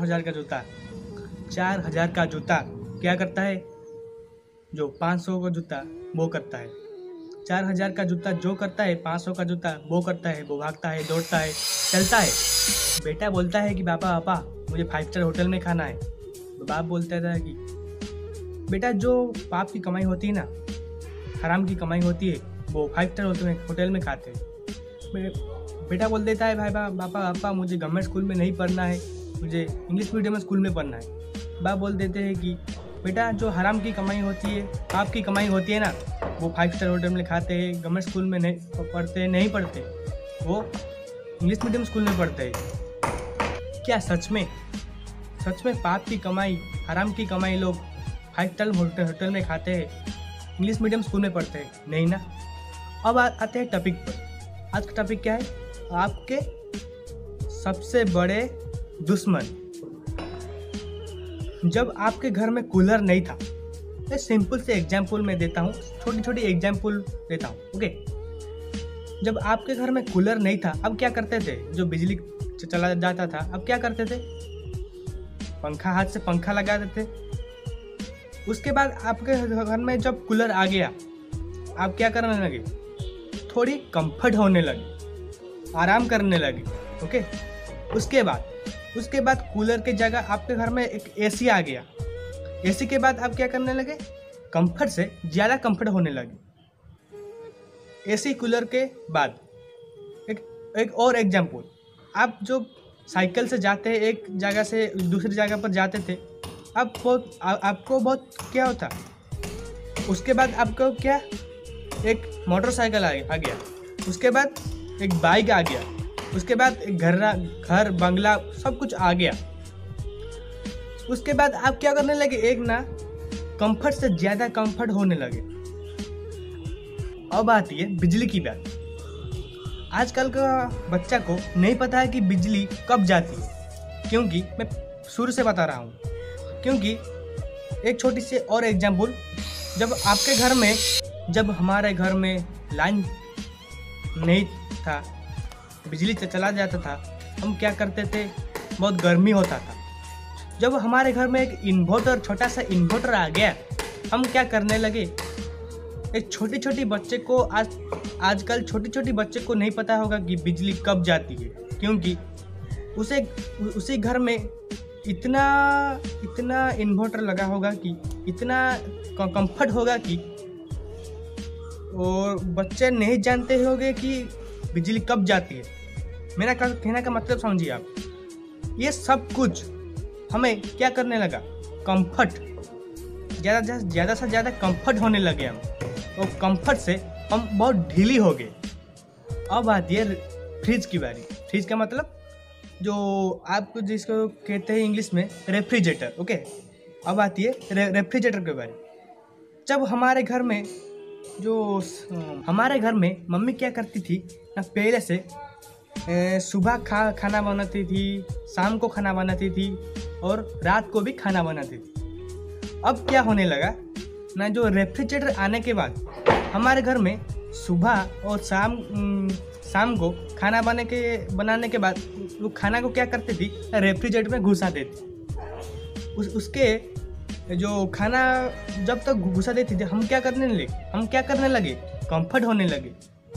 4,000 का जूता, 4,000 का जूता क्या करता है? जो 500 का जूता वो करता है। 4,000 का जूता जो करता है 500 का जूता वो करता है। वो भागता है, दौड़ता है, चलता है। बेटा बोलता है कि पापा पापा मुझे 5 स्टार होटल में खाना है। तो बाप बोलता था कि बेटा जो पाप की कमाई होती है ना, हराम की कमाई होती है, वो 5 स्टार होटल में खाते हैं। बेटा बोल देता है भाई पापा पापा मुझे गवर्नमेंट स्कूल में नहीं पढ़ना है, मुझे इंग्लिश मीडियम स्कूल में पढ़ना है। बाप बोल देते हैं कि बेटा जो हराम की कमाई होती है, पाप की कमाई होती है ना, वो 5 स्टार होटल में खाते हैं, गवर्नमेंट स्कूल में नहीं पढ़ते, वो इंग्लिश मीडियम स्कूल में पढ़ते हैं। क्या सच में पाप की कमाई, हराम की कमाई लोग 5 स्टार होटल में खाते हैं, इंग्लिश मीडियम स्कूल में पढ़ते हैं? नहीं ना। अब आते हैं टॉपिक पर। आज का टॉपिक क्या है? आपके सबसे बड़े दुश्मन। जब आपके घर में कूलर नहीं था, एक सिंपल से एग्जाम्पल मैं देता हूँ, छोटी एग्जाम्पल देता हूँ, ओके। जब आपके घर में कूलर नहीं था, अब क्या करते थे? जो बिजली चला जाता था, अब क्या करते थे? पंखा, हाथ से पंखा लगा देते। उसके बाद आपके घर में जब कूलर आ गया, आप क्या करने लगे? थोड़ी कंफर्ट होने लगे, आराम करने लगे, ओके। उसके बाद कूलर की जगह आपके घर में एक एसी आ गया। एसी के बाद आप क्या करने लगे? कंफर्ट से ज़्यादा कंफर्ट होने लगे। एसी कूलर के बाद एक और एग्जाम्पल, आप जो साइकिल से जाते हैं, एक जगह से दूसरी जगह पर जाते थे, अब आपको बहुत क्या होता? उसके बाद आपको क्या? एक मोटरसाइकिल आ गया। उसके बाद एक बाइक आ गया। उसके बाद एक घर बंगला सब कुछ आ गया। उसके बाद आप क्या करने लगे? एक ना कंफर्ट से ज़्यादा कंफर्ट होने लगे। अब आती है बिजली की बात। आजकल का बच्चा को नहीं पता है कि बिजली कब जाती है, क्योंकि मैं शुरू से बता रहा हूँ। क्योंकि एक छोटी सी और एग्जाम्पल, जब हमारे घर में लाइन नहीं था, बिजली चला जाता था, हम क्या करते थे? बहुत गर्मी होता था। जब हमारे घर में एक इन्वर्टर, छोटा सा इन्वर्टर आ गया, हम क्या करने लगे? एक छोटी बच्चे को आजकल छोटी बच्चे को नहीं पता होगा कि बिजली कब जाती है, क्योंकि उसे घर में इतना इन्वर्टर लगा होगा कि इतना कंफर्ट होगा कि, और बच्चे नहीं जानते होंगे कि बिजली कब जाती है। मेरा कहने का मतलब समझिए आप। ये सब कुछ हमें क्या करने लगा? कंफर्ट, ज़्यादा से ज़्यादा कंफर्ट होने लगे हम, और कंफर्ट से हम बहुत ढीली हो गए। अब आती है फ्रिज की बारी। फ्रिज का मतलब जो आप जिसको कहते हैं इंग्लिश में रेफ्रिजरेटर, ओके। अब आती है रेफ्रिजरेटर की बारी। जब हमारे घर में मम्मी क्या करती थी ना, पहले से सुबह खाना बनाती थी, शाम को खाना बनाती थी, और रात को भी खाना बनाती थी। अब क्या होने लगा ना, जो रेफ्रिजरेटर आने के बाद हमारे घर में सुबह और शाम को खाना बनाने के बाद वो खाना को क्या करती थी? रेफ्रिजरेटर में घुसा देती। उसके जो खाना जब तक घुसा देती थी, हम क्या करने लगे? कंफर्ट होने लगे,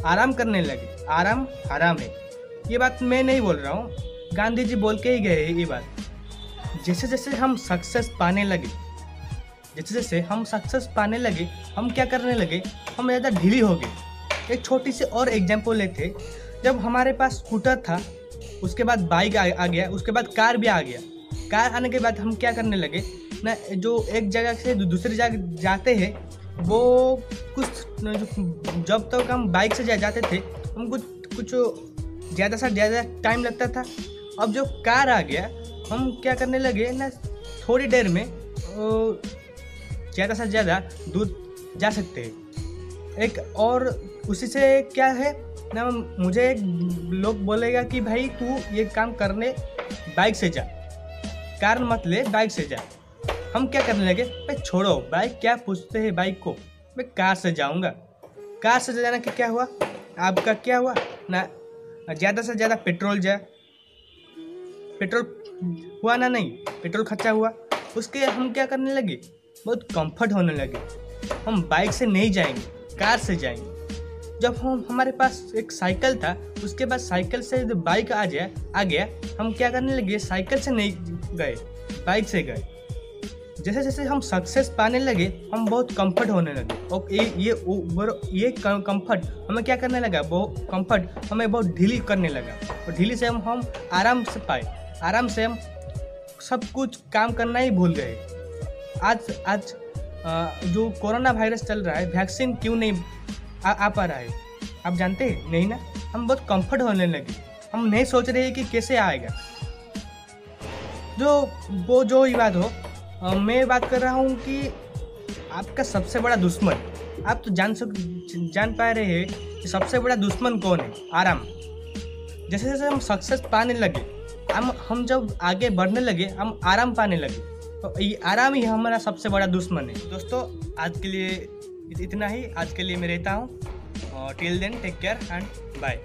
आराम करने लगे। आराम हराम है, ये बात मैं नहीं बोल रहा हूँ, गांधी जी बोल के ही गए ये बात। जैसे जैसे हम सक्सेस पाने लगे, हम क्या करने लगे? हम ज़्यादा ढीली हो गए। एक छोटी सी और एग्जाम्पल लेते। जब हमारे पास स्कूटर था, उसके बाद बाइक आ गया, उसके बाद कार भी आ गया। कार आने के बाद हम क्या करने लगे ना, जो एक जगह से दूसरी जगह जाते हैं, वो जब तक हम बाइक से जाते थे, हम कुछ ज़्यादा से ज़्यादा टाइम लगता था। अब जो कार आ गया, हम क्या करने लगे ना, थोड़ी देर में ज़्यादा से ज़्यादा दूर जा सकते हैं। एक और उसी से क्या है ना, मुझे एक लोग बोलेगा कि भाई तू ये काम करने बाइक से जा, कार मत ले, बाइक से जा। हम क्या करने लगे? भाई छोड़ो, बाइक क्या पूछते हैं बाइक को, मैं कार से जाऊंगा। कार से जाने के क्या हुआ? आपका क्या हुआ ना, ज़्यादा से ज़्यादा पेट्रोल हुआ ना, नहीं पेट्रोल खर्चा हुआ, उसके हम क्या करने लगे, बहुत कंफर्ट होने लगे। हम बाइक से नहीं जाएंगे, कार से जाएंगे। जब हम हमारे पास एक साइकिल था, उसके बाद साइकिल से बाइक आ गया, हम क्या करने लगे, साइकिल से नहीं गए, बाइक से गए। जैसे जैसे हम सक्सेस पाने लगे, हम बहुत कंफर्ट होने लगे। और ये कंफर्ट हमें क्या करने लगा, वो कंफर्ट हमें बहुत ढीली करने लगा। और ढीली से हम आराम से पाए, आराम से हम सब कुछ काम करना ही भूल गए। आज जो कोरोना वायरस चल रहा है, वैक्सीन क्यों नहीं आ पा रहा है, आप जानते हैं नहीं ना। हम बहुत कंफर्ट होने लगे, हम नहीं सोच रहे कि कैसे आएगा। जो ही बात हो, मैं बात कर रहा हूँ कि आपका सबसे बड़ा दुश्मन, आप तो जान पा रहे हैं कि सबसे बड़ा दुश्मन कौन है, आराम। जैसे जैसे हम सक्सेस पाने लगे, हम जब आगे बढ़ने लगे, हम आराम पाने लगे, तो ये आराम ही हमारा सबसे बड़ा दुश्मन है। दोस्तों, आज के लिए इतना ही, आज के लिए मैं रहता हूँ। Till then take care and bye.